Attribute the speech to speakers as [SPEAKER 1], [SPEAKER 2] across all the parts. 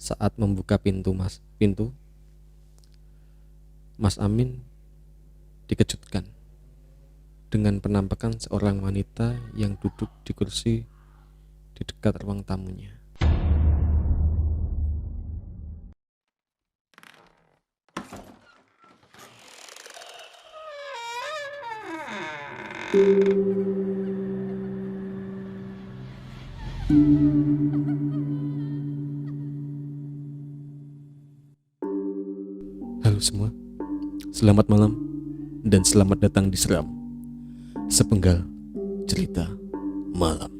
[SPEAKER 1] Saat membuka pintu Mas Amin dikejutkan dengan penampakan seorang wanita yang duduk di kursi di dekat ruang tamunya. Halo semua, selamat malam dan selamat datang di Seram, sepenggal cerita malam.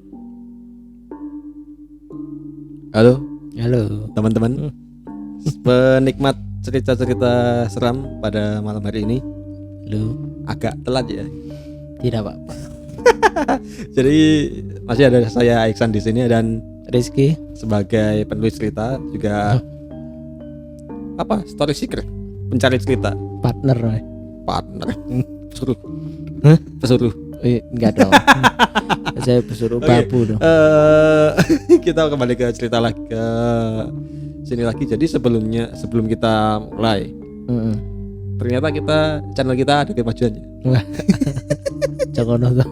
[SPEAKER 1] Halo teman-teman, penikmat cerita-cerita seram pada malam hari ini.
[SPEAKER 2] Lu
[SPEAKER 1] Agak telat ya.
[SPEAKER 2] tidak apa-apa.
[SPEAKER 1] Jadi masih ada saya Iksan di sini dan
[SPEAKER 2] Rizky
[SPEAKER 1] sebagai penulis cerita juga story seeker, pencari cerita,
[SPEAKER 2] partner.
[SPEAKER 1] pesuruh.
[SPEAKER 2] Enggak dong. Saya pesuruh babu dong.
[SPEAKER 1] Kita kembali ke cerita lagi ke sini lagi. Jadi sebelum kita mulai, ternyata channel kita ada kemajuannya.
[SPEAKER 2] Jangan nonton.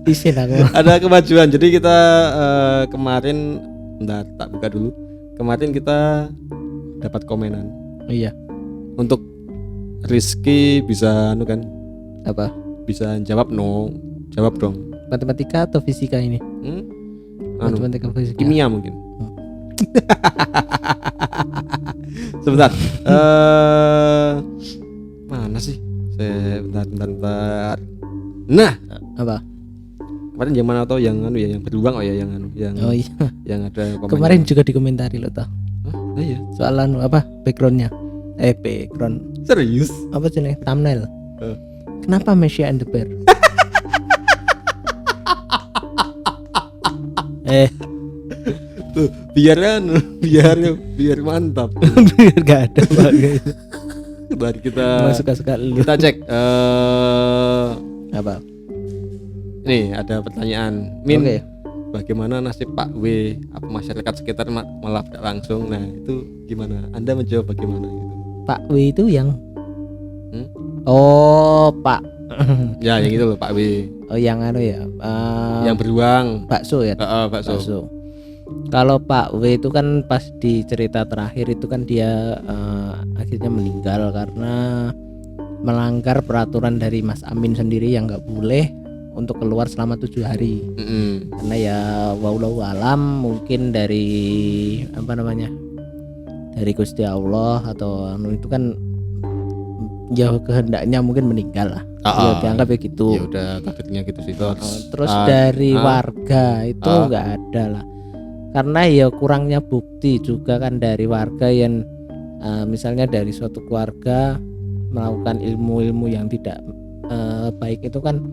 [SPEAKER 2] Isin aku.
[SPEAKER 1] Ada kemajuan. Jadi kita kemarin, bentar, tak buka dulu. Kemarin kita dapat komenan.
[SPEAKER 2] Iya.
[SPEAKER 1] Untuk Rizky bisa
[SPEAKER 2] Apa?
[SPEAKER 1] bisa jawab dong.
[SPEAKER 2] Matematika atau fisika ini? Matematika fisika.
[SPEAKER 1] Kimia mungkin. Sebentar. Mana sih? Bentar. Nah,
[SPEAKER 2] Apa?
[SPEAKER 1] kemarin yang mana atau yang yang beruang yang
[SPEAKER 2] Oh iya.
[SPEAKER 1] yang ada komen.
[SPEAKER 2] Kemarin juga dikomentari lo tau.
[SPEAKER 1] Oh iya.
[SPEAKER 2] Soalan apa? Backgroundnya. Background.
[SPEAKER 1] Serius?
[SPEAKER 2] Apa sih nih? Thumbnail.
[SPEAKER 1] Eh.
[SPEAKER 2] Kenapa Mesya and the Bear?
[SPEAKER 1] Tuh, biar mantap.
[SPEAKER 2] Biar gak ada bagai.
[SPEAKER 1] Mari kita
[SPEAKER 2] Suka-suka lu.
[SPEAKER 1] kita cek
[SPEAKER 2] Apa?
[SPEAKER 1] Nih ada pertanyaan. Min,
[SPEAKER 2] Oke.
[SPEAKER 1] bagaimana nasib Pak W? Apa masyarakat sekitar malah tidak langsung? Nah, itu gimana? Anda menjawab bagaimana gitu?
[SPEAKER 2] Pak W itu yang
[SPEAKER 1] Hmm?
[SPEAKER 2] Oh, Pak.
[SPEAKER 1] Ya, yang itu loh Pak W.
[SPEAKER 2] Oh, yang ya.
[SPEAKER 1] Yang beruang.
[SPEAKER 2] Bakso ya.
[SPEAKER 1] Bakso.
[SPEAKER 2] Kalau Pak W itu kan pas di cerita terakhir itu kan dia akhirnya meninggal karena melanggar peraturan dari Mas Amin sendiri yang nggak boleh untuk keluar selama 7 hari. Karena ya wallahu alam mungkin dari dari Gusti Allah atau itu kan jauh kehendaknya mungkin meninggal lah. Ya dianggap ya gitu.
[SPEAKER 1] Ya udah takdirnya gitu sih.
[SPEAKER 2] Terus dari warga itu nggak ada lah. Karena ya kurangnya bukti juga kan dari warga yang misalnya dari suatu keluarga melakukan ilmu-ilmu yang tidak baik itu kan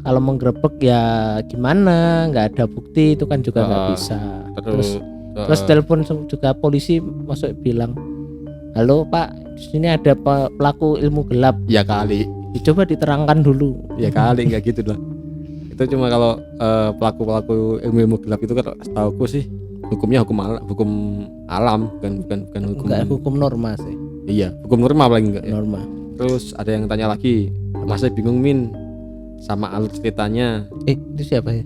[SPEAKER 2] kalau menggerebek ya gimana, nggak ada bukti itu kan juga nggak bisa. Terus telepon juga polisi masuk bilang, halo Pak, di sini ada pelaku ilmu gelap.
[SPEAKER 1] Ya kali.
[SPEAKER 2] Coba diterangkan dulu.
[SPEAKER 1] Ya kali nggak gitu lah. Itu cuma kalau pelaku ilmu gelap itu kan setauku sih hukumnya hukum alam bukan hukum.
[SPEAKER 2] Enggak hukum norma sih.
[SPEAKER 1] Iya, hukum norma paling enggak ya.
[SPEAKER 2] Norma.
[SPEAKER 1] Terus ada yang tanya lagi, masih bingung Min sama alur ceritanya.
[SPEAKER 2] Itu siapa ya?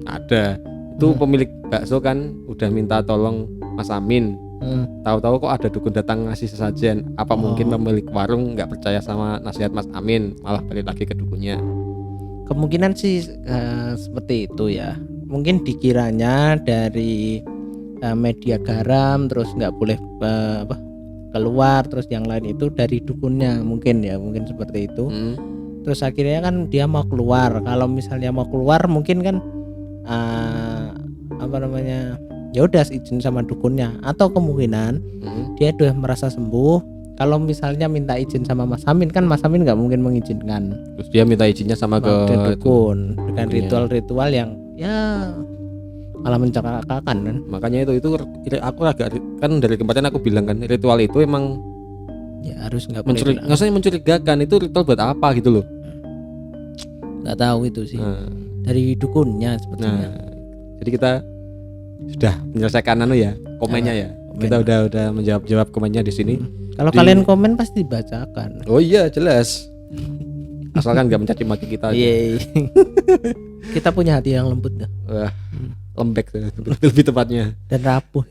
[SPEAKER 1] Ada. Itu pemilik bakso kan udah minta tolong Mas Amin. Tahu-tahu kok ada dukun datang ngasih sesajen. Apa mungkin pemilik warung nggak percaya sama nasihat Mas Amin, malah balik lagi ke dukunnya?
[SPEAKER 2] Kemungkinan sih seperti itu ya. Mungkin dikiranya dari media garam terus nggak boleh keluar, terus yang lain itu dari dukunnya mungkin seperti itu. Terus akhirnya kan dia mau keluar. Kalau misalnya mau keluar mungkin kan ya udah izin sama dukunnya, atau kemungkinan dia udah merasa sembuh. Kalau misalnya minta izin sama Mas Amin kan Mas Amin nggak mungkin mengizinkan.
[SPEAKER 1] Terus dia minta izinnya sama ke
[SPEAKER 2] dukun dengan ritual-ritual yang ya malah mencelakakan kan.
[SPEAKER 1] Makanya itu aku agak kan dari kemarin aku bilang kan ritual itu emang
[SPEAKER 2] ya harus nggak
[SPEAKER 1] mencurigakan. Itu ritual buat apa gitu loh?
[SPEAKER 2] Nggak tahu itu sih. Dari dukunnya sepertinya.
[SPEAKER 1] Jadi kita sudah menyelesaikan komennya ya. kita udah menjawab komennya di sini.
[SPEAKER 2] Kalau kalian komen pasti dibacakan.
[SPEAKER 1] Oh iya jelas. Asalkan nggak mencaci maki kita aja.
[SPEAKER 2] Iya. Kita punya hati yang lembut dah.
[SPEAKER 1] Wah, lembek lebih tepatnya.
[SPEAKER 2] Dan rapuh.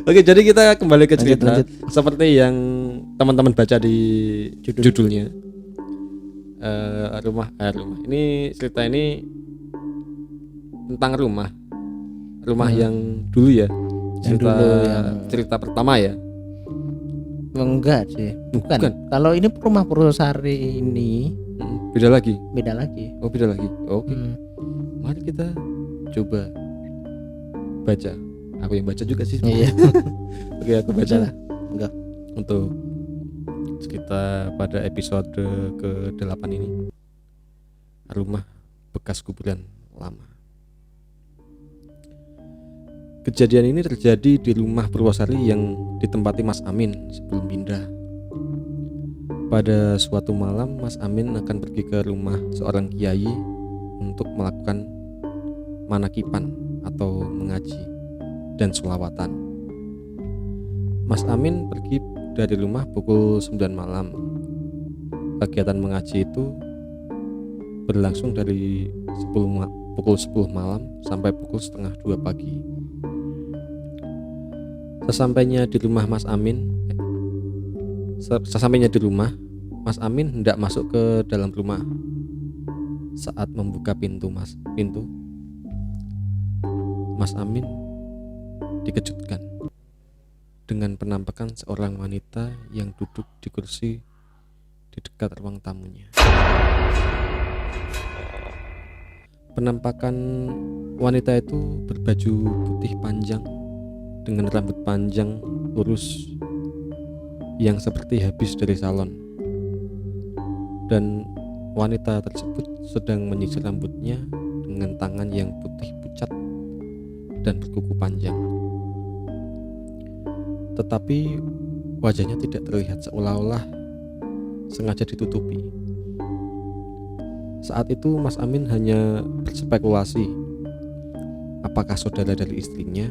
[SPEAKER 1] Oke, jadi kita kembali ke cerita.
[SPEAKER 2] Lanjut.
[SPEAKER 1] Seperti yang teman-teman baca di judulnya. Rumah. Ini cerita ini tentang rumah yang dulu ya. Cerita pertama ya.
[SPEAKER 2] Enggak sih, bukan. Kalau ini rumah Purwosari ini
[SPEAKER 1] beda lagi.
[SPEAKER 2] Oh,
[SPEAKER 1] beda lagi. Oke. Mari kita coba baca. Aku yang baca juga sih.
[SPEAKER 2] Iya.
[SPEAKER 1] Oke, aku baca lah.
[SPEAKER 2] Enggak.
[SPEAKER 1] Untuk cerita pada episode ke-8 ini. Rumah bekas kuburan lama. Kejadian ini terjadi di rumah Purwosari yang ditempati Mas Amin sebelum pindah. Pada suatu malam, Mas Amin akan pergi ke rumah seorang kiai untuk melakukan manakipan atau mengaji dan sholawatan. Mas Amin pergi dari rumah pukul 9 malam. Kegiatan mengaji itu berlangsung dari pukul 10 malam sampai pukul setengah 2 pagi. Sesampainya di rumah, Mas Amin hendak masuk ke dalam rumah. Saat membuka pintu, Mas Amin dikejutkan dengan penampakan seorang wanita yang duduk di kursi di dekat ruang tamunya. Penampakan wanita itu berbaju putih panjang dengan rambut panjang lurus yang seperti habis dari salon, dan wanita tersebut sedang menyisir rambutnya dengan tangan yang putih pucat dan berkuku panjang, tetapi wajahnya tidak terlihat, seolah-olah sengaja ditutupi. Saat itu Mas Amin hanya berspekulasi apakah saudara dari istrinya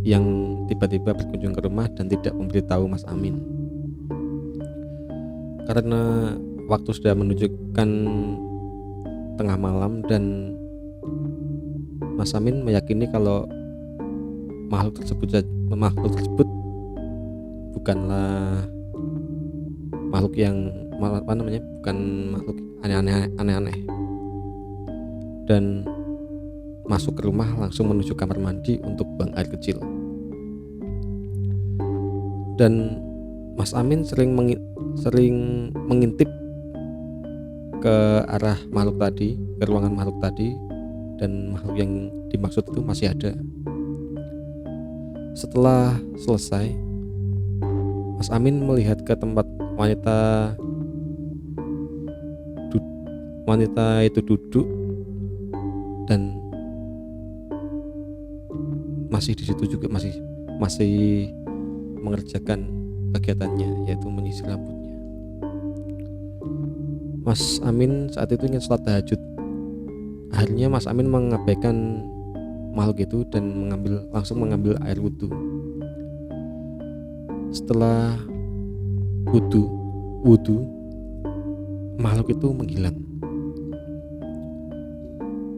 [SPEAKER 1] yang tiba-tiba berkunjung ke rumah dan tidak memberitahu Mas Amin. Karena waktu sudah menunjukkan tengah malam dan Mas Amin meyakini kalau makhluk tersebut bukanlah makhluk yang bukan makhluk aneh-aneh, dan masuk ke rumah langsung menuju kamar mandi untuk buang air kecil. Dan Mas Amin sering mengintip ke arah makhluk tadi, ke ruangan makhluk tadi, dan makhluk yang dimaksud itu masih ada. Setelah selesai, Mas Amin melihat ke tempat wanita itu duduk dan masih di situ juga masih mengerjakan kegiatannya, yaitu menyisir rambutnya. Mas Amin saat itu ingin sholat tahajud. Akhirnya Mas Amin mengabaikan makhluk itu dan langsung mengambil air wudhu. Setelah wudhu, makhluk itu menghilang.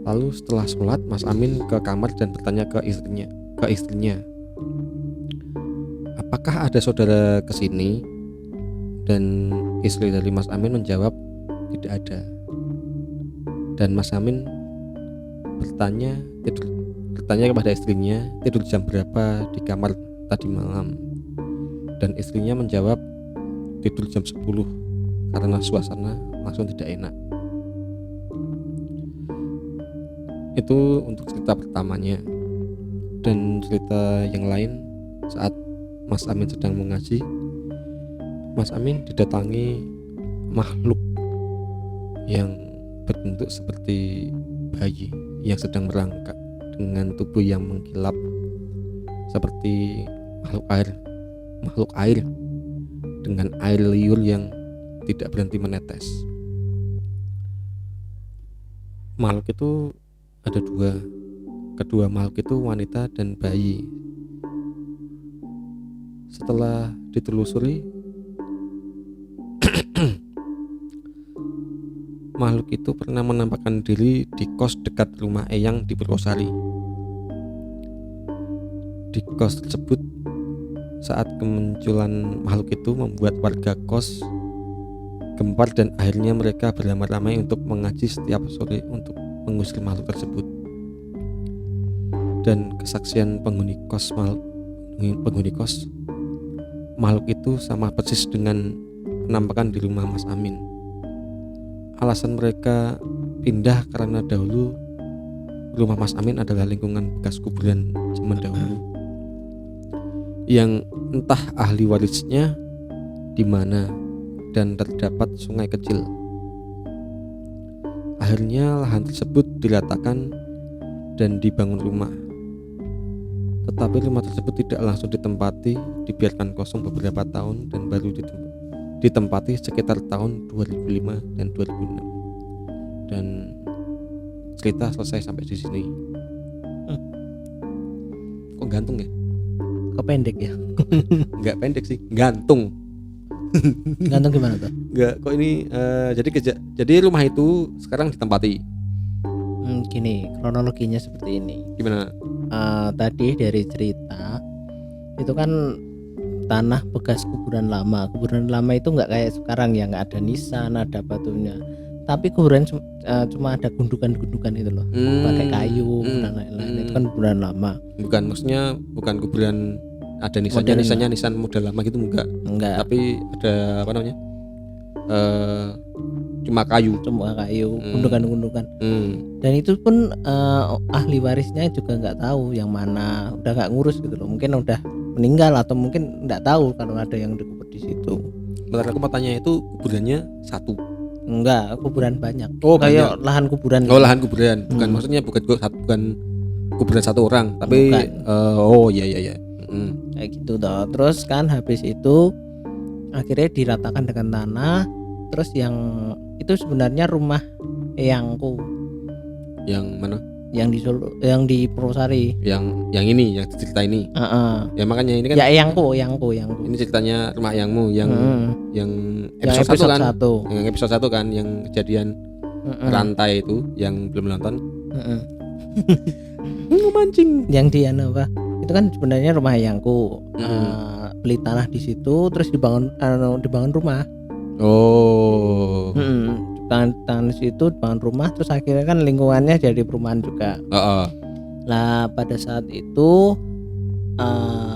[SPEAKER 1] Lalu setelah sholat, Mas Amin ke kamar dan bertanya ke istrinya, apakah ada saudara kesini? Dan istri dari Mas Amin menjawab tidak ada. Dan Mas Amin bertanya kepada istrinya tidur jam berapa di kamar tadi malam. Dan istrinya menjawab tidur jam 10 karena suasana langsung tidak enak. Itu untuk cerita pertamanya. Dan cerita yang lain, saat Mas Amin sedang mengaji, Mas Amin didatangi makhluk yang berbentuk seperti bayi yang sedang merangkak dengan tubuh yang mengkilap seperti makhluk air dengan air liur yang tidak berhenti menetes. Makhluk itu ada dua. Kedua makhluk itu wanita dan bayi Setelah ditelusuri, makhluk itu pernah menampakkan diri di kos dekat rumah Eyang di Purwosari. Di kos tersebut, saat kemunculan makhluk itu membuat warga kos gempar dan akhirnya mereka beramai-ramai untuk mengaji setiap sore untuk mengusir makhluk tersebut. Dan kesaksian penghuni kos, makhluk itu sama persis dengan penampakan di rumah Mas Amin. Alasan mereka pindah karena dahulu rumah Mas Amin adalah lingkungan bekas kuburan zaman dahulu yang entah ahli warisnya di mana dan terdapat sungai kecil. Akhirnya lahan tersebut diratakan dan dibangun rumah. Tetapi rumah tersebut tidak langsung ditempati, dibiarkan kosong beberapa tahun dan baru ditempati sekitar tahun 2005 dan 2006. Dan cerita selesai sampai di sini. Kok gantung ya?
[SPEAKER 2] Kok pendek ya?
[SPEAKER 1] Enggak pendek sih, gantung.
[SPEAKER 2] Gantung gimana tuh?
[SPEAKER 1] Enggak, kok ini jadi rumah itu sekarang ditempati.
[SPEAKER 2] Gini, kronologinya seperti ini.
[SPEAKER 1] Gimana?
[SPEAKER 2] Tadi dari cerita itu kan tanah bekas kuburan lama. Kuburan lama itu nggak kayak sekarang ya, nggak ada nisan, ada batunya. Tapi kuburan cuma ada gundukan-gundukan itu loh, pakai kayu dan lain-lain. Itu kan kuburan lama.
[SPEAKER 1] Bukan, maksudnya bukan kuburan ada nisannya, nisan model lama gitu enggak. Tapi ada apa namanya? Cuma kayu, gundukan-gundukan. Dan itu pun ahli warisnya juga nggak tahu yang mana, udah nggak ngurus gitu loh. Mungkin udah meninggal atau mungkin nggak tahu kalau ada yang dikubur di situ. Bentar, aku mau tanya, itu kuburannya satu?
[SPEAKER 2] Enggak, kuburan banyak.
[SPEAKER 1] banyak.
[SPEAKER 2] Kayak lahan kuburan.
[SPEAKER 1] Lahan kuburan. Bukan maksudnya bukan kuburan satu orang, tapi iya.
[SPEAKER 2] Kayak gitu toh. Terus kan habis itu akhirnya diratakan dengan tanah. Terus yang itu sebenarnya rumah Eyangku.
[SPEAKER 1] Yang mana?
[SPEAKER 2] Yang di Solo, yang di Purwosari.
[SPEAKER 1] Yang ini, yang cerita ini. Ya makanya ini kan. Ya
[SPEAKER 2] Eyangku.
[SPEAKER 1] Ini ceritanya rumah Eyangmu yang episode 1 kan. Yang episode 1 kan, yang kejadian rantai itu yang belum nonton. Mancing.
[SPEAKER 2] Yang di apa? Itu kan sebenarnya rumah Eyangku. Beli tanah di situ, terus dibangun rumah. Tangan situ dibangun rumah, terus akhirnya kan lingkungannya jadi perumahan juga. Lah pada saat itu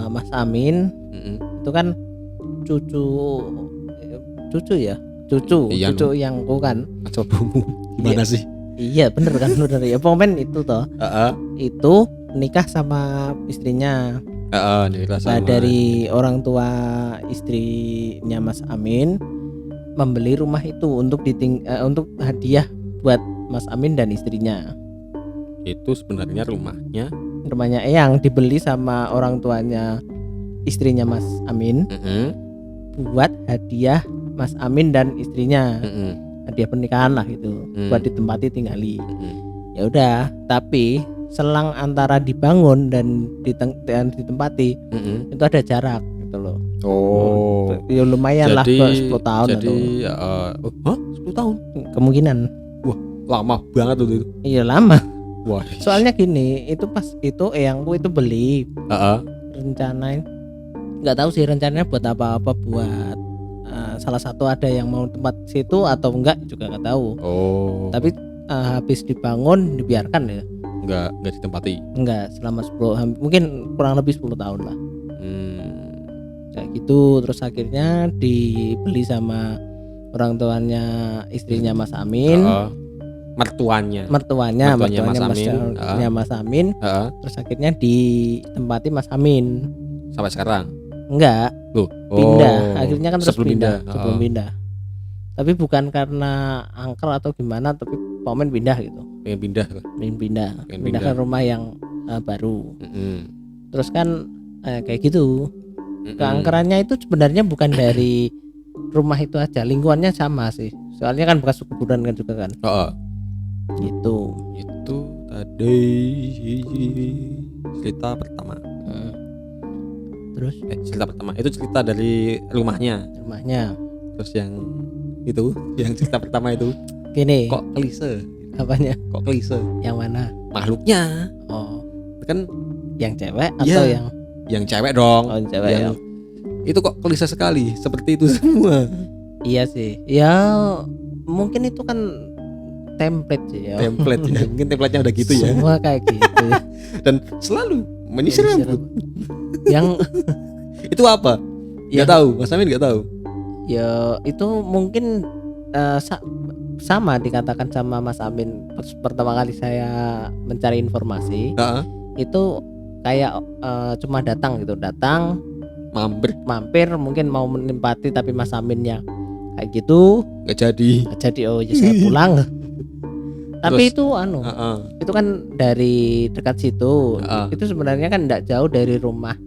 [SPEAKER 2] Mas Amin itu kan cucu Eyangku kan.
[SPEAKER 1] Cobamu gimana sih?
[SPEAKER 2] Iya bener kan, bener ya. Pokoknya itu toh. Itu nikah sama istrinya.
[SPEAKER 1] Nikah sama.
[SPEAKER 2] Dari orang tua istrinya Mas Amin membeli rumah itu untuk hadiah buat Mas Amin dan istrinya.
[SPEAKER 1] Itu sebenarnya rumahnya
[SPEAKER 2] Eyang dibeli sama orang tuanya istrinya Mas Amin buat hadiah Mas Amin dan istrinya. Hadiah pernikahan lah gitu, buat ditempati tinggali. Ya udah, tapi selang antara dibangun dan ditempati itu ada jarak gitu loh. Ya lumayan lah, 10 tahun
[SPEAKER 1] jadi,
[SPEAKER 2] atau
[SPEAKER 1] 10 tahun
[SPEAKER 2] kemungkinan.
[SPEAKER 1] Wah, lama banget tuh itu.
[SPEAKER 2] Iya lama.
[SPEAKER 1] Wah.
[SPEAKER 2] Soalnya gini, itu pas itu Eyangku itu beli. Rencanain, nggak tahu sih rencananya buat apa buat salah satu ada yang mau tempat situ atau enggak juga nggak tahu. Tapi habis dibangun dibiarkan ya.
[SPEAKER 1] Enggak ditempati.
[SPEAKER 2] Enggak, selama 10 mungkin kurang lebih 10 tahun lah. Kayak gitu. Terus akhirnya dibeli sama orang tuanya istrinya Mas Amin.
[SPEAKER 1] Mertuanya
[SPEAKER 2] Mas Amin. Terus akhirnya ditempati Mas Amin.
[SPEAKER 1] Sampai sekarang?
[SPEAKER 2] Enggak. Pindah. Akhirnya kan terus pindah. Sebelum pindah. Tapi bukan karena angker atau gimana, tapi Pomen pindah gitu. Pengen pindah ke rumah yang baru. Terus kan kayak gitu. Keangkerannya itu sebenarnya bukan dari rumah itu aja, lingkungannya sama sih. Soalnya kan bekas kuburan kan juga kan. Gitu.
[SPEAKER 1] Itu tadi cerita pertama.
[SPEAKER 2] Terus
[SPEAKER 1] cerita pertama itu cerita dari rumahnya. Terus yang cerita pertama itu
[SPEAKER 2] gini.
[SPEAKER 1] kok klise?
[SPEAKER 2] Apanya?
[SPEAKER 1] Kok klise?
[SPEAKER 2] Yang mana?
[SPEAKER 1] Makhluknya.
[SPEAKER 2] Oh,
[SPEAKER 1] Kan
[SPEAKER 2] yang cewek atau
[SPEAKER 1] yang cewek dong.
[SPEAKER 2] Oh, yang cewek yang
[SPEAKER 1] itu kok klise sekali seperti itu semua.
[SPEAKER 2] Iya sih. Ya mungkin itu kan template sih ya.
[SPEAKER 1] Template ya. Mungkin template-nya udah gitu ya.
[SPEAKER 2] Semua kayak gitu ya.
[SPEAKER 1] Dan selalu menyisir rambut.
[SPEAKER 2] Yang
[SPEAKER 1] itu apa? Nggak tahu. Mas Amin nggak tahu.
[SPEAKER 2] Ya itu mungkin sama dikatakan sama Mas Amin pertama kali saya mencari informasi. Itu kayak cuma datang mampir mungkin mau menempati, tapi Mas Aminnya kayak gitu
[SPEAKER 1] nggak jadi.
[SPEAKER 2] Oh ya saya pulang. Tapi
[SPEAKER 1] Terus,
[SPEAKER 2] itu itu kan dari dekat situ. Itu sebenarnya kan tidak jauh dari rumah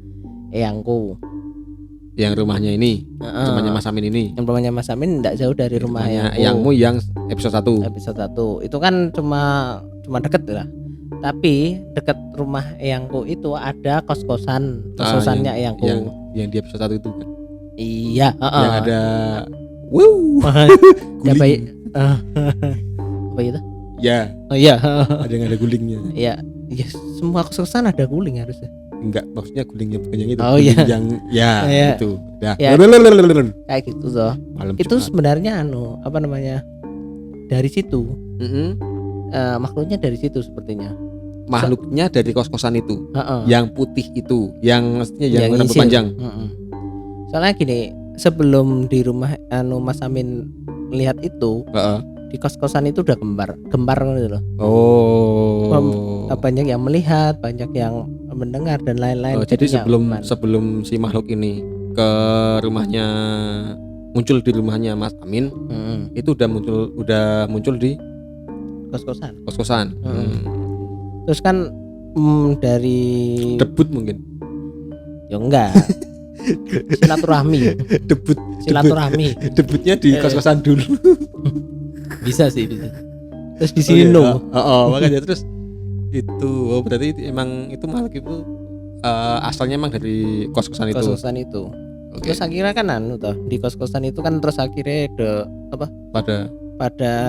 [SPEAKER 2] eyangku.
[SPEAKER 1] Yang rumahnya ini, rumahnya Mas Amin ini.
[SPEAKER 2] Yang rumahnya Mas Amin tidak jauh dari rumahnya
[SPEAKER 1] eyangmu yang episode 1.
[SPEAKER 2] Episode 1. Itu kan cuma deket lah. Tapi dekat rumah eyangku itu ada kos-kosannya eyangku.
[SPEAKER 1] Yang di episode 1 itu kan.
[SPEAKER 2] Iya,
[SPEAKER 1] yang ada
[SPEAKER 2] ya baik. Apa itu?
[SPEAKER 1] Ya.
[SPEAKER 2] Oh iya.
[SPEAKER 1] Ada yang ada gulingnya.
[SPEAKER 2] Iya. Ya, semua kos-kosan ada guling harusnya.
[SPEAKER 1] Enggak, maksudnya gulingnya bukan yang itu.
[SPEAKER 2] Oh iya.
[SPEAKER 1] Yang itu. Dah.
[SPEAKER 2] Ya, kayak gitu toh. Itu sebenarnya apa namanya? Dari situ. Makhluknya dari situ sepertinya.
[SPEAKER 1] Makhluknya dari kos-kosan itu. Yang putih itu, yang maksudnya yang rambut panjang.
[SPEAKER 2] Soalnya gini, sebelum di rumah Mas Amin lihat itu, di kos-kosan itu udah gempar gitu loh. Banyak yang melihat, banyak yang mendengar dan lain-lain.
[SPEAKER 1] Jadi sebelum si makhluk ini ke rumahnya, muncul di rumahnya Mas Amin, itu udah muncul di kos-kosan. Terus
[SPEAKER 2] kan dari
[SPEAKER 1] debut mungkin.
[SPEAKER 2] Ya enggak. Silaturahmi.
[SPEAKER 1] Debutnya di kos-kosan dulu.
[SPEAKER 2] bisa. Terus di sini
[SPEAKER 1] makanya terus itu berarti emang itu makhluk itu asalnya emang dari kos-kosan itu. Okay.
[SPEAKER 2] Terus akhirnya kan di kos-kosan itu kan terus akhirnya pada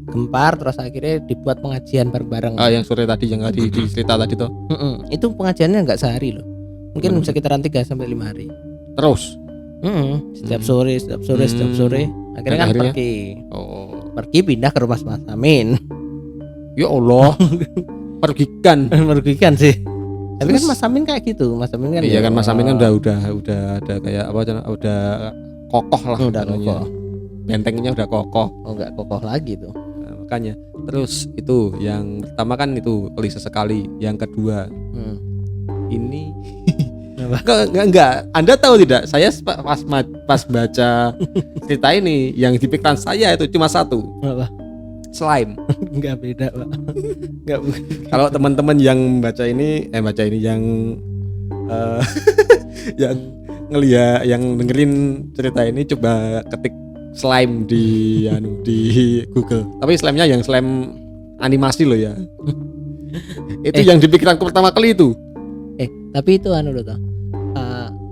[SPEAKER 2] gempar, terus akhirnya dibuat pengajian bareng-bareng.
[SPEAKER 1] Yang sore tadi yang tadi di cerita tadi tuh.
[SPEAKER 2] Itu pengajiannya nggak sehari loh. Mungkin sekitaran 3-5 hari.
[SPEAKER 1] Terus?
[SPEAKER 2] Setiap sore. Akhirnya kan pergi. Pergi pindah ke rumah Mas Amin.
[SPEAKER 1] Ya Allah.
[SPEAKER 2] Merugikan sih. Tapi kan Mas Amin kayak gitu. Mas Amin kan.
[SPEAKER 1] Iya kan Mas Amin kan udah ada kayak apa? Udah kokoh lah.
[SPEAKER 2] Udah kokoh.
[SPEAKER 1] Bentengnya udah kokoh.
[SPEAKER 2] Enggak kokoh lagi tuh.
[SPEAKER 1] Nah, makanya terus itu yang pertama kan itu klise sekali. Yang kedua ini enggak. Anda tahu tidak? Saya pas baca cerita ini yang di pikiran saya itu cuma satu.
[SPEAKER 2] Apa?
[SPEAKER 1] Slime.
[SPEAKER 2] Enggak beda, Pak. Enggak.
[SPEAKER 1] Kalau teman-teman yang baca ini yang yang ngeliat, yang dengerin cerita ini coba ketik slime di Google. Tapi slime-nya yang slime animasi loh ya. Itu yang dipikiranku pertama kali itu.
[SPEAKER 2] Tapi itu loh toh.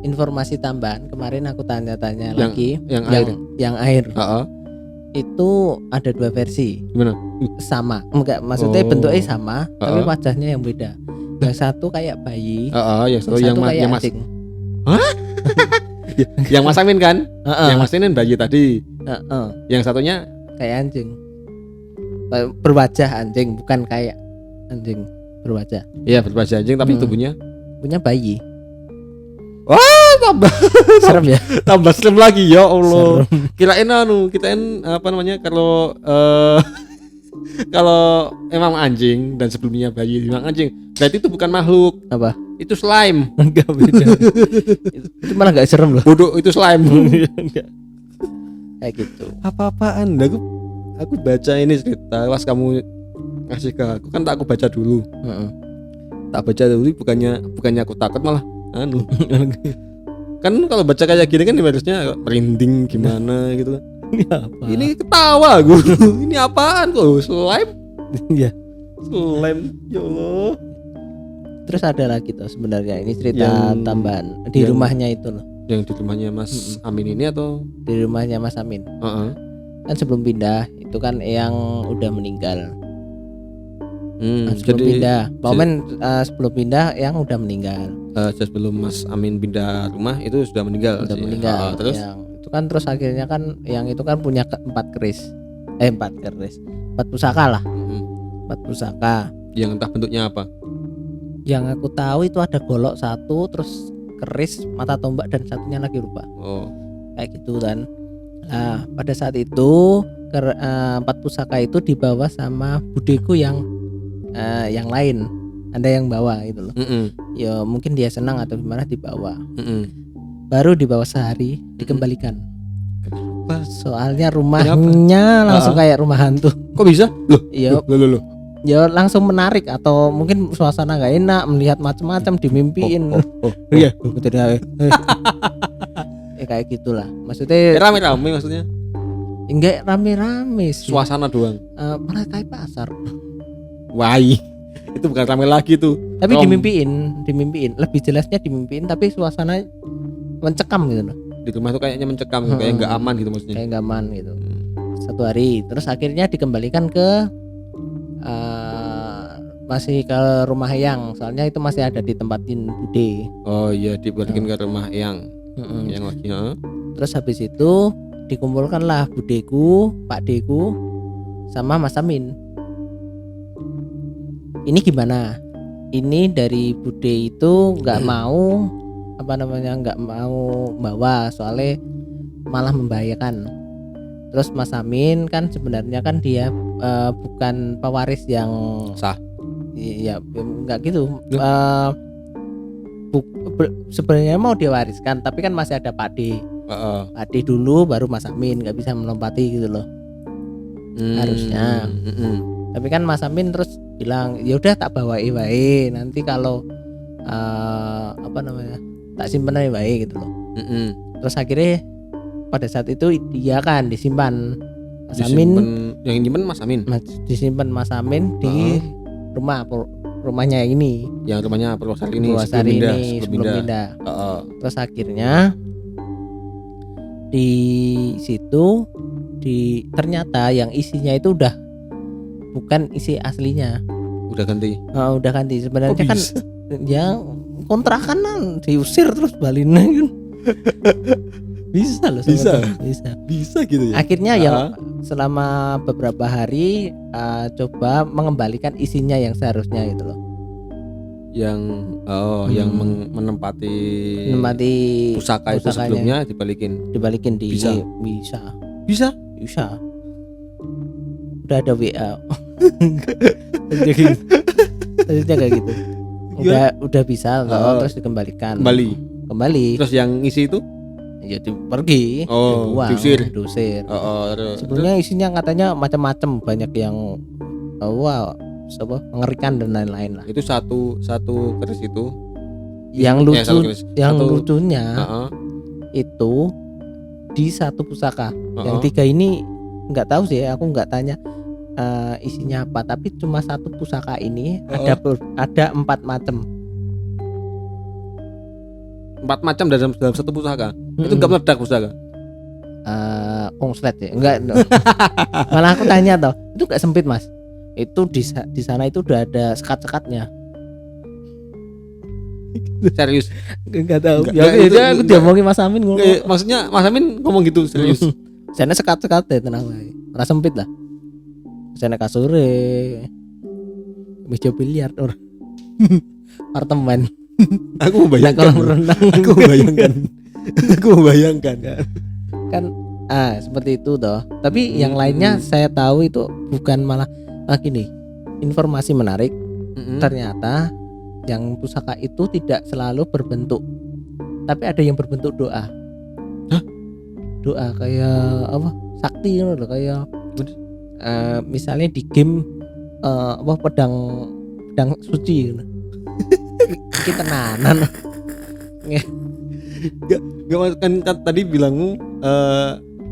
[SPEAKER 2] Informasi tambahan kemarin aku tanya-tanya lagi yang air. Itu ada 2 versi.
[SPEAKER 1] Gimana?
[SPEAKER 2] Sama. Enggak, maksudnya bentuknya sama, tapi wajahnya yang beda. Yang satu kayak bayi.
[SPEAKER 1] Yang satu yang
[SPEAKER 2] anjing.
[SPEAKER 1] Hah? Yang Mas Amin kan? Yang Mas Amin bayi tadi. Yang satunya
[SPEAKER 2] kayak anjing. Berwajah anjing, bukan kayak anjing berwajah.
[SPEAKER 1] Iya, berwajah anjing tapi tubuhnya
[SPEAKER 2] punya bayi.
[SPEAKER 1] Wah, tambah
[SPEAKER 2] serem ya.
[SPEAKER 1] Tambah serem lagi ya Allah. Kirain apa namanya kalau kalau emang anjing dan sebelumnya bayi memang anjing, berarti itu bukan makhluk.
[SPEAKER 2] Apa?
[SPEAKER 1] Itu slime.
[SPEAKER 2] Enggak beda. Itu malah enggak serem loh.
[SPEAKER 1] Bodoh, itu slime.
[SPEAKER 2] Enggak. Kayak gitu.
[SPEAKER 1] Apa-apaan? Aku baca ini cerita pas kamu ngasih ke aku kan aku baca dulu. Tak baca dulu bukannya aku takut malah kan kalau baca kayak gini kan harusnya merinding gimana gitu. Ini ketawa gue. Ini apaan kok? Slime?
[SPEAKER 2] Iya.
[SPEAKER 1] Slime. Ya Allah.
[SPEAKER 2] Terus ada lagi tuh sebenarnya ini cerita tambahan di rumahnya itu loh.
[SPEAKER 1] Yang di rumahnya Mas Amin ini atau
[SPEAKER 2] di rumahnya Mas Amin? Kan sebelum pindah itu kan yang udah meninggal. Sebelum pindah, sebelum pindah yang udah meninggal.
[SPEAKER 1] Sebelum Mas Amin pindah rumah itu sudah meninggal.
[SPEAKER 2] Udah meninggal. Terus yang itu kan terus akhirnya kan yang itu kan punya 4 pusaka lah. 4 pusaka.
[SPEAKER 1] Yang entah bentuknya apa.
[SPEAKER 2] Yang aku tahu itu ada golok 1, terus keris, mata tombak, dan satunya lagi lupa. Kayak gitu kan. Nah pada saat itu 4 pusaka itu dibawa sama budeku yang lain. Ada yang bawa gitu loh. Ya mungkin dia senang atau gimana dibawa. Baru dibawa sehari dikembalikan. Soalnya rumahnya langsung kayak rumah hantu.
[SPEAKER 1] Kok bisa? Loh.
[SPEAKER 2] Iya. Loh. Ya langsung menarik atau mungkin suasana nggak enak melihat macam-macam dimimpiin. Iya. Ya kayak gitulah. Maksudnya
[SPEAKER 1] rame-rame maksudnya?
[SPEAKER 2] Enggak rame-rame sih.
[SPEAKER 1] Suasana doang.
[SPEAKER 2] Malah kayak pasar.
[SPEAKER 1] Wai. Itu bukan rame lagi tuh.
[SPEAKER 2] Tapi dimimpiin. Lebih jelasnya dimimpiin tapi suasana mencekam gitu loh.
[SPEAKER 1] Di rumah tuh kayaknya mencekam, kayak nggak aman gitu maksudnya.
[SPEAKER 2] Kayak nggak aman gitu. 1 hari, terus akhirnya dikembalikan ke masih ke rumah Eyang, soalnya itu masih ada ditempatin bude.
[SPEAKER 1] Oh iya, dibalikin ke rumah Eyang. Yang lagi.
[SPEAKER 2] Terus habis itu dikumpulkanlah budeku, Pak Deku, sama Mas Amin. Ini gimana? Ini dari bude itu nggak mau nggak mau bawa soalnya malah membahayakan. Terus Mas Amin kan sebenarnya kan dia bukan pewaris yang
[SPEAKER 1] sah.
[SPEAKER 2] Iya, nggak gitu. Sebenarnya mau diwariskan, tapi kan masih ada Pak D. Pak D dulu baru Mas Amin, nggak bisa melompati gitu loh. Harusnya. Tapi kan Mas Amin terus bilang, ya udah tak bawa wae nanti kalau tak simpen aja wae gitu loh. Terus akhirnya pada saat itu dia kan disimpan Mas Amin,
[SPEAKER 1] yang nyimpen Mas Amin.
[SPEAKER 2] Disimpan Mas Amin di rumahnya ini.
[SPEAKER 1] Yang rumahnya Purwosari ini
[SPEAKER 2] sebelum pindah. Terus akhirnya di situ ternyata yang isinya itu udah bukan isi aslinya.
[SPEAKER 1] Udah ganti.
[SPEAKER 2] Udah ganti. Sebenarnya kan ya kontrakan diusir terus balina kan. Bisa loh. Bisa gitu ya. Akhirnya yang selama beberapa hari coba mengembalikan isinya yang seharusnya itu loh.
[SPEAKER 1] Yang menempati pusaka itu sebelumnya dibalikin bisa. Udah ada WA. Terusnya kayak gitu. Udah bisa terus dikembalikan. Kembali. Terus yang isi itu ya pergi. Diusir. Sebelumnya isinya katanya macam-macam, banyak yang mengerikan dan lain-lain lah. Itu satu keris itu.
[SPEAKER 2] Yang lucunya itu di 1 pusaka. Yang 3 ini nggak tahu sih, aku nggak tanya isinya apa, tapi cuma 1 pusaka ini ada 4 macam.
[SPEAKER 1] 4 macam dalam 1 pusaka. Itu nggak meledak pusaka.
[SPEAKER 2] Kongslet ya, enggak. Malah aku tanya toh, itu nggak sempit Mas? Itu di sana itu udah ada sekat-sekatnya.
[SPEAKER 1] Serius?
[SPEAKER 2] Enggak tahu. Aku diomongin Mas Amin ngomong.
[SPEAKER 1] Maksudnya Mas Amin ngomong gitu serius.
[SPEAKER 2] Sana sekat-sekat ya, tenang aja. Ora sempit lah. Sana kasure. Meja biliar apartemen.
[SPEAKER 1] Aku membayangkan.
[SPEAKER 2] Kan seperti itu toh. Tapi yang lainnya saya tahu itu bukan malah gini. Informasi menarik. Ternyata yang pusaka itu tidak selalu berbentuk, tapi ada yang berbentuk doa. Doa kayak apa? Sakti loh, kayak misalnya di game pedang suci gitu. Kita tenanan.
[SPEAKER 1] Gak kan tadi bilangmu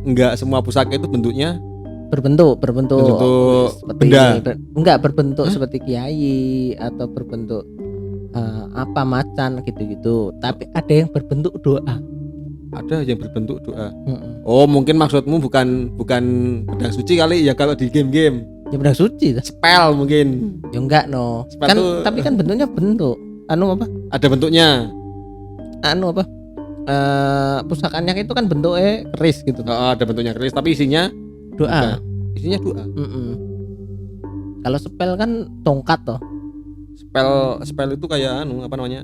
[SPEAKER 1] enggak semua pusaka itu bentuknya
[SPEAKER 2] berbentuk
[SPEAKER 1] seperti
[SPEAKER 2] benda. Enggak berbentuk seperti kiai atau berbentuk apa macan gitu-gitu. Tapi ada yang berbentuk doa.
[SPEAKER 1] Ada yang berbentuk doa. Oh, mungkin maksudmu bukan pedang suci kali ya kalau di game-game.
[SPEAKER 2] Ya pedang suci.
[SPEAKER 1] Spell mungkin.
[SPEAKER 2] Ya enggak no.
[SPEAKER 1] Spell
[SPEAKER 2] Kan
[SPEAKER 1] tuh-
[SPEAKER 2] tapi kan bentuknya bentuk. Apa?
[SPEAKER 1] Ada bentuknya.
[SPEAKER 2] Apa? Pusakanya itu kan bentuknya keris gitu.
[SPEAKER 1] Ada bentuknya keris tapi isinya
[SPEAKER 2] Doa.
[SPEAKER 1] isinya doa.
[SPEAKER 2] Kalau spell kan tongkat toh.
[SPEAKER 1] Spell itu kayak apa namanya?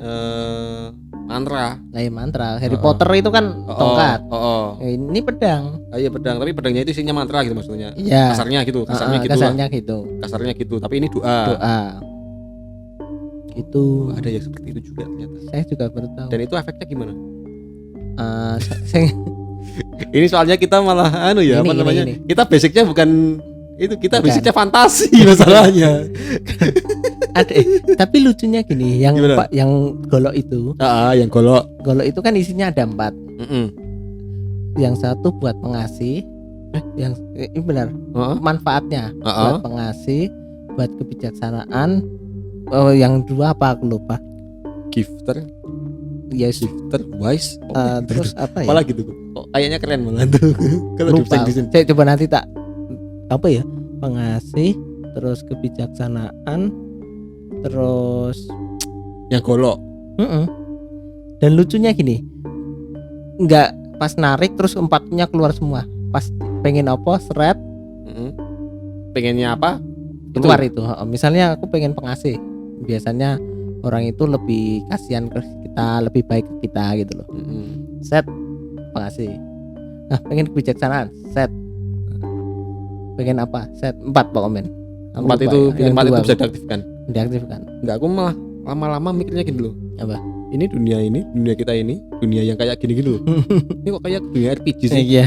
[SPEAKER 1] Mantra.
[SPEAKER 2] Nah, ya mantra. Harry Potter itu kan tongkat. Ini pedang.
[SPEAKER 1] Iya pedang, tapi pedangnya itu isinya mantra gitu maksudnya.
[SPEAKER 2] Iya.
[SPEAKER 1] Kasarnya gitu lah. Kasarnya gitu, tapi ini doa.
[SPEAKER 2] Itu
[SPEAKER 1] Ada yang seperti itu juga ternyata.
[SPEAKER 2] saya juga baru tahu.
[SPEAKER 1] Dan itu efeknya gimana?
[SPEAKER 2] Saya
[SPEAKER 1] Ini soalnya kita malah
[SPEAKER 2] Ini,
[SPEAKER 1] apa namanya?
[SPEAKER 2] ini.
[SPEAKER 1] Kita basicnya bukan itu, kita
[SPEAKER 2] Bukan.
[SPEAKER 1] basicnya fantasi masalahnya.
[SPEAKER 2] ada tapi lucunya gini, yang
[SPEAKER 1] Gimana?
[SPEAKER 2] yang golok itu.
[SPEAKER 1] Yang golok.
[SPEAKER 2] Golok itu kan isinya ada 4.
[SPEAKER 1] Mm-mm.
[SPEAKER 2] Yang satu buat pengasih. Yang ini benar. Manfaatnya buat pengasih, buat kebijaksanaan. Oh, yang 2 apa aku lupa.
[SPEAKER 1] Gifter,
[SPEAKER 2] Yes.
[SPEAKER 1] gifter, wise.
[SPEAKER 2] Terus apa ya?
[SPEAKER 1] Malah gitu. Kok kayaknya keren malah tuh. Kalau
[SPEAKER 2] Lupa.
[SPEAKER 1] di sini.
[SPEAKER 2] Saya coba nanti tak apa ya? Pengasih, terus kebijaksanaan, terus
[SPEAKER 1] Yang golok.
[SPEAKER 2] Dan lucunya gini, nggak pas narik terus 4-nya keluar semua. Pas pengen apa seret
[SPEAKER 1] Pengennya apa?
[SPEAKER 2] keluar itu. Misalnya aku pengen pengasih, biasanya orang itu lebih kasihan ke kita, lebih baik ke kita gitu loh. Set pengasih. Nah, pengen kebijaksanaan, set. Pengen apa? Set 4 pokoknya. Aku
[SPEAKER 1] 4
[SPEAKER 2] lupa
[SPEAKER 1] itu,
[SPEAKER 2] ya. Yang
[SPEAKER 1] 4 itu
[SPEAKER 2] 2
[SPEAKER 1] bisa diaktifkan.
[SPEAKER 2] diaktifkan.
[SPEAKER 1] Enggak, aku malah lama-lama mikirnya gini loh.
[SPEAKER 2] Apa?
[SPEAKER 1] Ini, dunia kita ini, dunia yang kayak gini loh. Ini kok kayak dunia RPG sih?
[SPEAKER 2] Iya.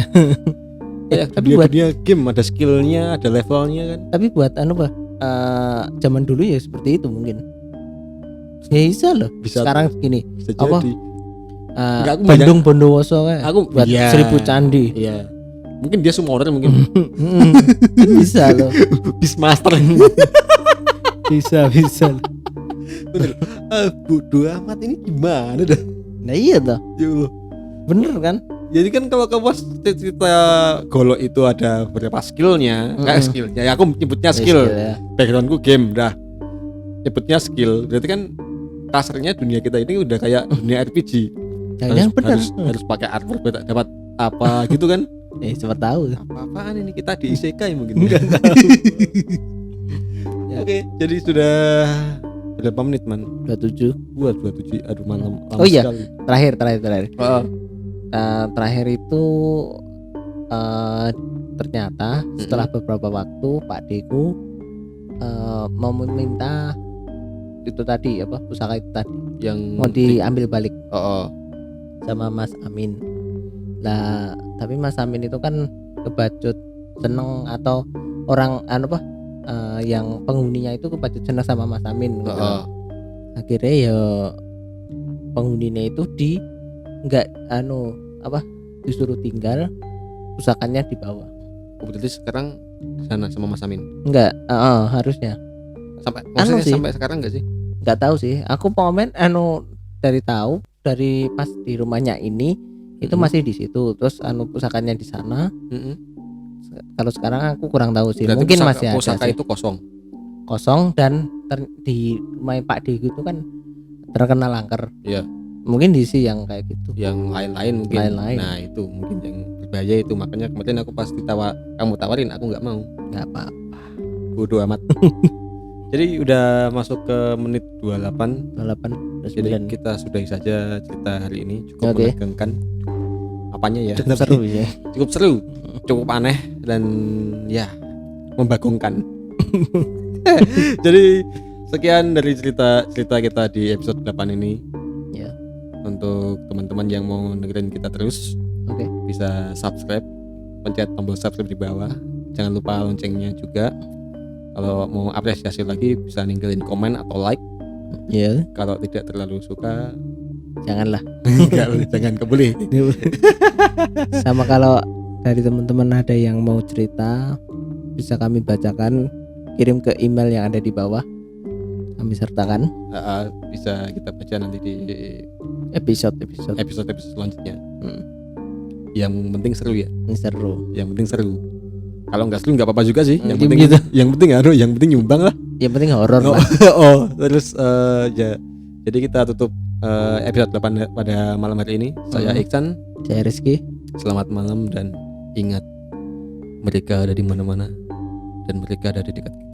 [SPEAKER 1] Kayak
[SPEAKER 2] Tapi
[SPEAKER 1] dunia game, ada skillnya, ada levelnya kan.
[SPEAKER 2] Tapi buat zaman dulu ya seperti itu mungkin. Ya bisa loh.
[SPEAKER 1] Bisa
[SPEAKER 2] Sekarang gini,
[SPEAKER 1] Bisa
[SPEAKER 2] apa?
[SPEAKER 1] jadi. Enggak, aku
[SPEAKER 2] Bandung Bondowoso kayak
[SPEAKER 1] Aku
[SPEAKER 2] buat 1000 candi.
[SPEAKER 1] Iya. Mungkin dia summoner mungkin.
[SPEAKER 2] Kan bisa loh.
[SPEAKER 1] Beastmaster.
[SPEAKER 2] Bisa.
[SPEAKER 1] Bodoh amat ini gimana dah?
[SPEAKER 2] Nah iya toh.
[SPEAKER 1] Ya Allah.
[SPEAKER 2] Bener kan?
[SPEAKER 1] Jadi kan kalau kamu cerita golok itu ada beberapa skillnya, enggak skillnya. Ya aku nyebutnya skill.
[SPEAKER 2] Ya.
[SPEAKER 1] Backgroundku game dah. Nyebutnya skill. Berarti kan kasarnya dunia kita ini udah kayak dunia RPG.
[SPEAKER 2] Jangan bener.
[SPEAKER 1] Harus pakai armor buat dapat apa gitu kan?
[SPEAKER 2] Siapa tahu.
[SPEAKER 1] Apa-apaan ini kita di isekai mungkin.
[SPEAKER 2] Enggak tahu.
[SPEAKER 1] Oke, jadi sudah berapa menit man?
[SPEAKER 2] 27.
[SPEAKER 1] Buat 27. Aduh malam.
[SPEAKER 2] Oh iya.
[SPEAKER 1] Sekali.
[SPEAKER 2] Terakhir. Terakhir itu ternyata setelah beberapa waktu Pak Deku mau meminta itu tadi apa pusaka itu tadi
[SPEAKER 1] Yang
[SPEAKER 2] mau diambil balik
[SPEAKER 1] Oh.
[SPEAKER 2] sama Mas Amin. Lah tapi Mas Amin itu kan kebacut seneng atau orang yang penghuninya itu kebacut seneng sama Mas Amin gitu. Akhirnya ya penghuninya itu disuruh tinggal, pusakanya dibawa.
[SPEAKER 1] Berarti sekarang di sana sama Mas Amin.
[SPEAKER 2] Enggak, harusnya.
[SPEAKER 1] Sampai
[SPEAKER 2] Anu sih.
[SPEAKER 1] sampai sekarang enggak sih?
[SPEAKER 2] Enggak tahu sih. Aku komen dari pas di rumahnya ini itu masih di situ. Terus pusakanya di sana. Kalau sekarang aku kurang tahu sih.
[SPEAKER 1] Berarti
[SPEAKER 2] Mungkin masih ada
[SPEAKER 1] pusaka
[SPEAKER 2] sih.
[SPEAKER 1] itu
[SPEAKER 2] Kosong dan di rumah Pak Deku itu kan terkena langker.
[SPEAKER 1] Iya.
[SPEAKER 2] Mungkin diisi yang kayak gitu.
[SPEAKER 1] Yang lain-lain mungkin.
[SPEAKER 2] Lain-lain.
[SPEAKER 1] Nah itu mungkin yang berbahaya itu, makanya kemarin aku pasti kamu tawarin, aku nggak mau.
[SPEAKER 2] Nggak apa.
[SPEAKER 1] Bodoh amat. Jadi udah masuk ke menit 28.
[SPEAKER 2] 8
[SPEAKER 1] Jadi kita sudahi saja cerita hari ini. Cukup
[SPEAKER 2] Oke.
[SPEAKER 1] menegangkan. Apanya ya?
[SPEAKER 2] Cukup seru ya.
[SPEAKER 1] Cukup seru, cukup aneh dan ya membagongkan. Jadi sekian dari cerita kita di episode 8 ini.
[SPEAKER 2] Ya.
[SPEAKER 1] Untuk teman-teman yang mau dengerin kita terus,
[SPEAKER 2] Oke.
[SPEAKER 1] bisa subscribe, pencet tombol subscribe di bawah. Jangan lupa loncengnya juga. Kalau mau apresiasi lagi bisa ninggalin komen atau like.
[SPEAKER 2] Ya,
[SPEAKER 1] Kalau tidak terlalu suka,
[SPEAKER 2] janganlah.
[SPEAKER 1] jangan kebeli.
[SPEAKER 2] Sama kalau dari teman-teman ada yang mau cerita bisa kami bacakan, kirim ke email yang ada di bawah. kami sertakan
[SPEAKER 1] bisa kita baca nanti di
[SPEAKER 2] episode
[SPEAKER 1] episode selanjutnya. Yang penting seru ya.
[SPEAKER 2] Seru.
[SPEAKER 1] Yang penting seru. Kalau nggak seru nggak apa-apa juga sih. Yang penting
[SPEAKER 2] gitu.
[SPEAKER 1] yang penting nyumbang lah.
[SPEAKER 2] Yang penting horor lah.
[SPEAKER 1] Terus ya. Jadi kita tutup episode 8 pada malam hari ini. Saya Iksan,
[SPEAKER 2] saya Rizky.
[SPEAKER 1] Selamat malam dan ingat, mereka ada di mana-mana dan mereka ada di dekat kita.